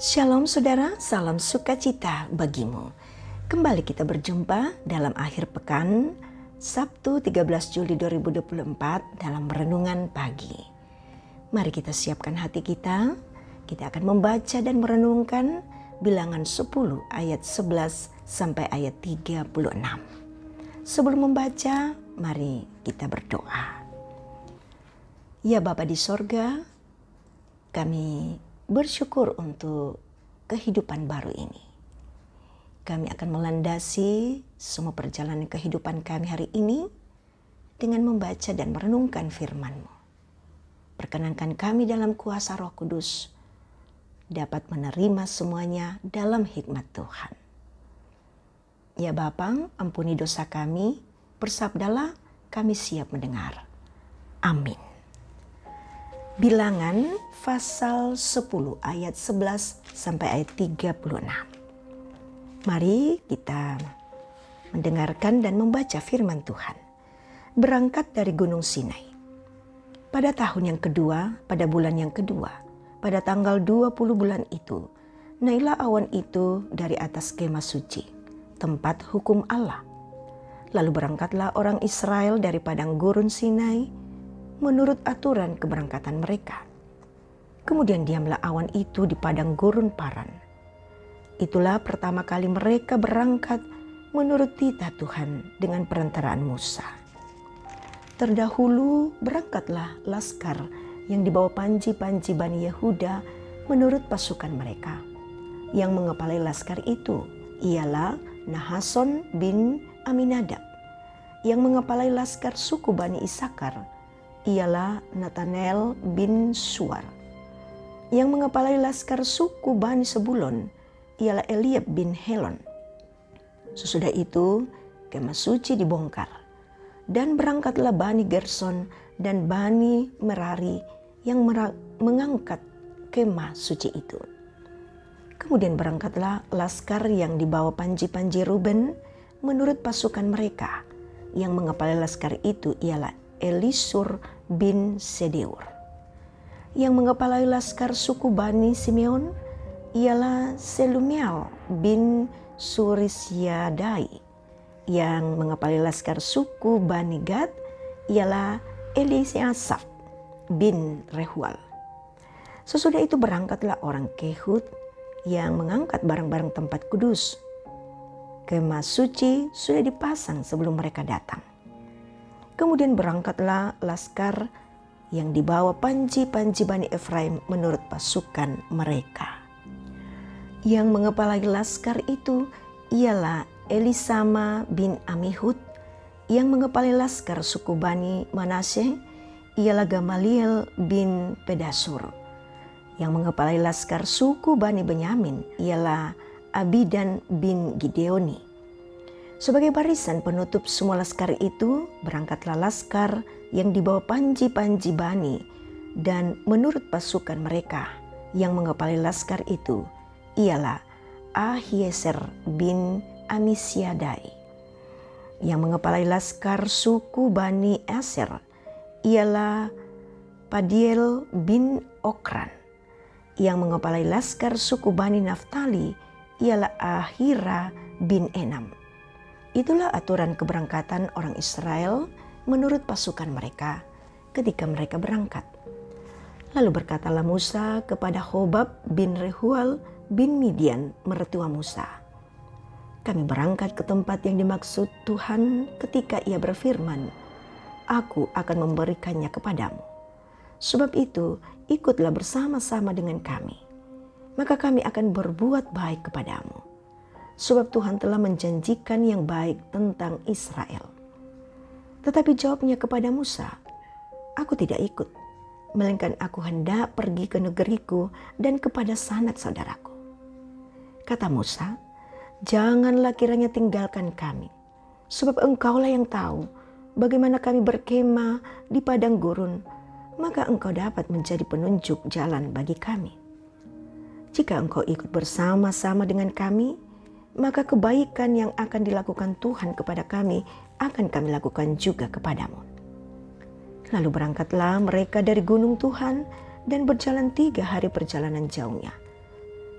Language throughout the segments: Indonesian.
Shalom saudara, salam sukacita bagimu. Kembali kita berjumpa dalam akhir pekan Sabtu 13 Juli 2024 dalam renungan pagi. Mari kita siapkan hati kita akan membaca dan merenungkan Bilangan 10 ayat 11 sampai ayat 36. Sebelum membaca, mari kita berdoa. Ya Bapa di sorga, kami bersyukur untuk kehidupan baru ini. Kami akan melandasi semua perjalanan kehidupan kami hari ini dengan membaca dan merenungkan firman-Mu. Perkenankan kami dalam kuasa Roh Kudus dapat menerima semuanya dalam hikmat Tuhan. Ya Bapa, ampuni dosa kami, bersabdalah, kami siap mendengar. Amin. Bilangan pasal 10 ayat 11 sampai ayat 36. Mari kita mendengarkan dan membaca firman Tuhan. Berangkat dari Gunung Sinai. Pada tahun yang kedua, pada bulan yang kedua, pada tanggal 20 bulan itu, naiklah awan itu dari atas kemah suci, tempat hukum Allah. Lalu berangkatlah orang Israel dari padang gurun Sinai menurut aturan keberangkatan mereka. Kemudian diamlah awan itu di padang gurun Paran. Itulah pertama kali mereka berangkat menurut titah Tuhan dengan perantaraan Musa. Terdahulu berangkatlah laskar yang dibawa panji-panji Bani Yehuda menurut pasukan mereka. Yang mengepalai laskar itu ialah Nahason bin Aminadab. Yang mengepalai laskar suku Bani Isakar ialah Nathanael bin Suar. Yang mengepalai laskar suku Bani Sebulon ialah Eliab bin Helon. Sesudah itu kemah suci dibongkar, dan berangkatlah Bani Gerson dan Bani Merari yang mengangkat kemah suci itu. Kemudian berangkatlah laskar yang dibawa panji-panji Ruben menurut pasukan mereka. Yang mengepalai laskar itu ialah Elisur bin Sedeur. Yang mengepalai laskar suku Bani Simeon ialah Selumiel bin Surisyadai. Yang mengepalai laskar suku Bani Gad ialah Eliasaf bin Rehual. Sesudah itu berangkatlah orang Kehut yang mengangkat barang-barang tempat kudus. Kemah suci sudah dipasang sebelum mereka datang. Kemudian berangkatlah laskar yang dibawa panji-panji Bani Efraim menurut pasukan mereka. Yang mengepalai laskar itu ialah Elisama bin Amihud. Yang mengepalai laskar suku Bani Manasye ialah Gamaliel bin Pedasur. Yang mengepalai laskar suku Bani Benyamin ialah Abidan bin Gideoni. Sebagai barisan penutup semua laskar itu, berangkatlah laskar yang dibawa panji-panji Bani dan menurut pasukan mereka. Yang mengepalai laskar itu ialah Ahieser bin Amisyadai. Yang mengepalai laskar suku Bani Aser ialah Padiel bin Okran. Yang mengepalai laskar suku Bani Naftali ialah Ahira bin Enam. Itulah aturan keberangkatan orang Israel menurut pasukan mereka ketika mereka berangkat. Lalu berkatalah Musa kepada Hobab bin Rehual bin Midian, mertua Musa, kami berangkat ke tempat yang dimaksud Tuhan ketika ia berfirman, aku akan memberikannya kepadamu. Sebab itu ikutlah bersama-sama dengan kami, maka kami akan berbuat baik kepadamu. Sebab Tuhan telah menjanjikan yang baik tentang Israel. Tetapi jawabnya kepada Musa, aku tidak ikut, melainkan aku hendak pergi ke negeriku dan kepada sanak saudaraku. Kata Musa, janganlah kiranya tinggalkan kami, sebab engkaulah yang tahu bagaimana kami berkemah di padang gurun, maka engkau dapat menjadi penunjuk jalan bagi kami. Jika engkau ikut bersama-sama dengan kami, maka kebaikan yang akan dilakukan Tuhan kepada kami akan kami lakukan juga kepadamu. Lalu berangkatlah mereka dari gunung Tuhan dan berjalan 3 hari perjalanan jauhnya.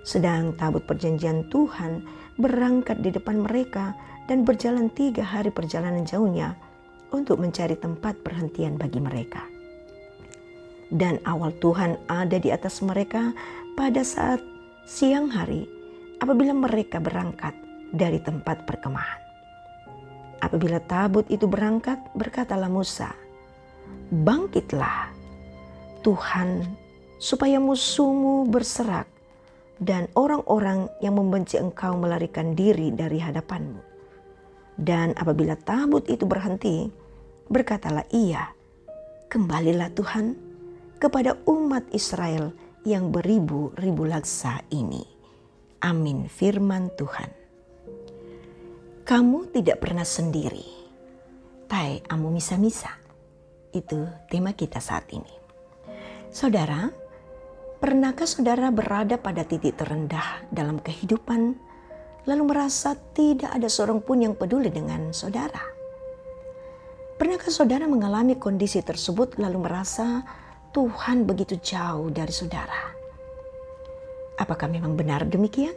Sedang tabut perjanjian Tuhan berangkat di depan mereka dan berjalan 3 hari perjalanan jauhnya untuk mencari tempat perhentian bagi mereka. Dan awal Tuhan ada di atas mereka pada saat siang hari apabila mereka berangkat dari tempat perkemahan. Apabila tabut itu berangkat, berkatalah Musa, "Bangkitlah Tuhan, supaya musuhmu berserak dan orang-orang yang membenci engkau melarikan diri dari hadapanmu." Dan apabila tabut itu berhenti, berkatalah ia, "Kembalilah Tuhan kepada umat Israel yang beribu-ribu laksa ini." Amin, firman Tuhan. Kamu tidak pernah sendiri. Tai amu misa-misa. Itu tema kita saat ini. Saudara, pernahkah saudara berada pada titik terendah dalam kehidupan, lalu merasa tidak ada seorang pun yang peduli dengan saudara? Pernahkah saudara mengalami kondisi tersebut lalu merasa Tuhan begitu jauh dari saudara? Apakah memang benar demikian?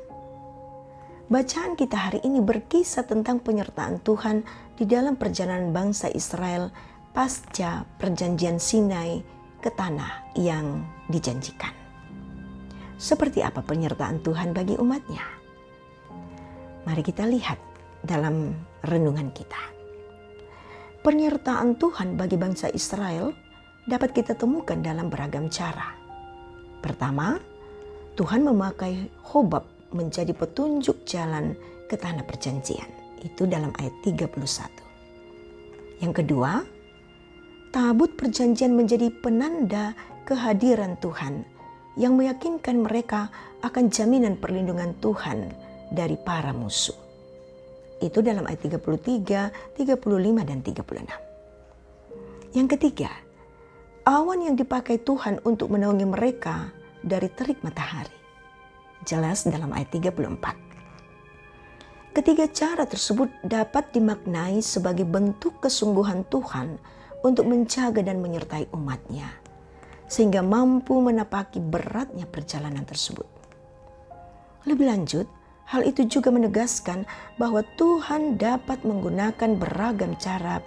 Bacaan kita hari ini berkisah tentang penyertaan Tuhan di dalam perjalanan bangsa Israel pasca perjanjian Sinai ke tanah yang dijanjikan. Seperti apa penyertaan Tuhan bagi umatnya? Mari kita lihat dalam renungan kita. Penyertaan Tuhan bagi bangsa Israel dapat kita temukan dalam beragam cara. Pertama, Tuhan memakai Hobab menjadi petunjuk jalan ke tanah perjanjian. Itu dalam ayat 31. Yang kedua, tabut perjanjian menjadi penanda kehadiran Tuhan yang meyakinkan mereka akan jaminan perlindungan Tuhan dari para musuh. Itu dalam ayat 33, 35, dan 36. Yang ketiga, awan yang dipakai Tuhan untuk menaungi mereka dari terik matahari. Jelas dalam ayat 34. Ketiga cara tersebut dapat dimaknai sebagai bentuk kesungguhan Tuhan untuk menjaga dan menyertai umatnya, sehingga mampu menapaki beratnya perjalanan tersebut. Lebih lanjut, hal itu juga menegaskan bahwa Tuhan dapat menggunakan beragam cara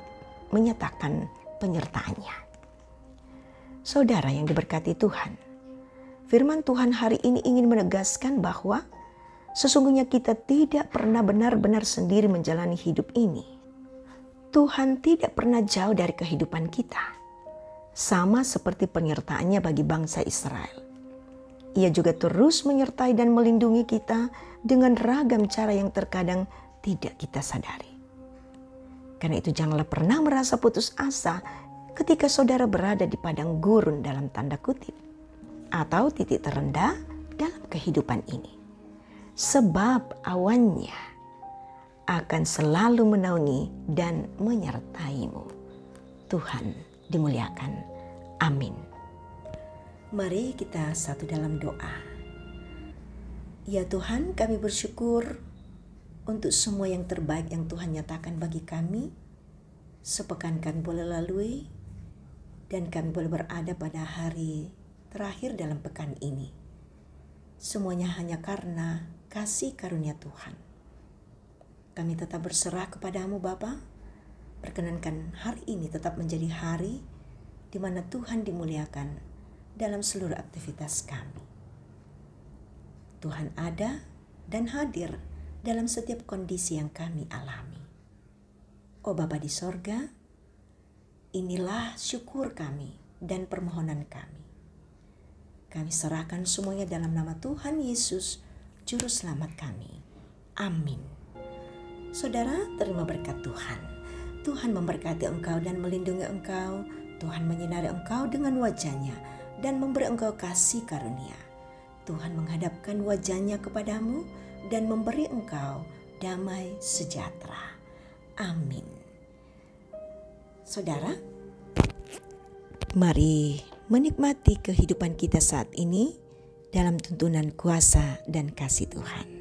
menyatakan penyertaannya. Saudara yang diberkati Tuhan, firman Tuhan hari ini ingin menegaskan bahwa sesungguhnya kita tidak pernah benar-benar sendiri menjalani hidup ini. Tuhan tidak pernah jauh dari kehidupan kita. Sama seperti penyertaannya bagi bangsa Israel. Ia juga terus menyertai dan melindungi kita dengan ragam cara yang terkadang tidak kita sadari. Karena itu janganlah pernah merasa putus asa ketika saudara berada di padang gurun dalam tanda kutip, atau titik terendah dalam kehidupan ini. Sebab awannya akan selalu menaungi dan menyertaimu. Tuhan dimuliakan. Amin. Mari kita satu dalam doa. Ya Tuhan, kami bersyukur untuk semua yang terbaik yang Tuhan nyatakan bagi kami. Sepekan kami boleh lalui dan kami boleh berada pada hari terakhir dalam pekan ini. Semuanya hanya karena kasih karunia Tuhan. Kami tetap berserah kepadamu Bapa. Perkenankan hari ini tetap menjadi hari di mana Tuhan dimuliakan dalam seluruh aktivitas kami. Tuhan ada dan hadir dalam setiap kondisi yang kami alami. Oh Bapa di sorga, inilah syukur kami dan permohonan kami. Kami serahkan semuanya dalam nama Tuhan Yesus, Juru Selamat kami. Amin. Saudara, terima berkat Tuhan. Tuhan memberkati engkau dan melindungi engkau. Tuhan menyinari engkau dengan wajah-Nya dan memberi engkau kasih karunia. Tuhan menghadapkan wajah-Nya kepadamu dan memberi engkau damai sejahtera. Amin. Saudara, mari menikmati kehidupan kita saat ini dalam tuntunan kuasa dan kasih Tuhan.